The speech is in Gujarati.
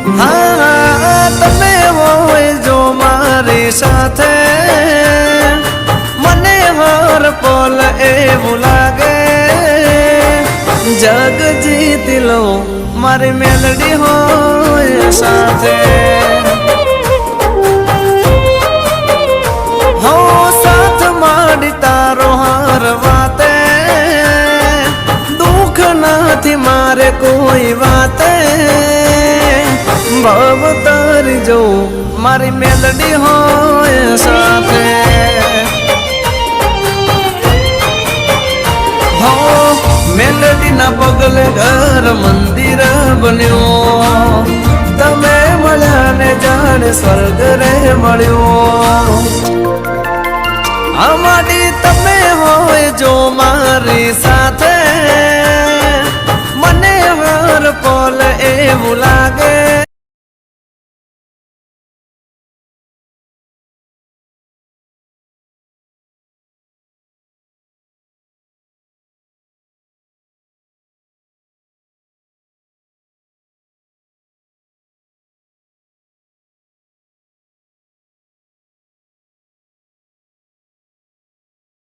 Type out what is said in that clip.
હા તમે હોય જો મારી સાથે મને હર પલ એવું લાગે જગ જીતી લો મારી મેલડી હોય સાથે હો સાથ માંડી તારો હર વાતે દુઃખ નથી મારે કોઈ વાતે ભાવ તારી જો મારી મેલડી હોય સાથે હો મેલડી ના પગલે ઘર મંદિર બન્યો તમે મળ્યા ને જાણે સ્વર્ગ રે મળ્યો અમારી તમે હોય જો મારી સાથે મને હર પલ એવું લાગે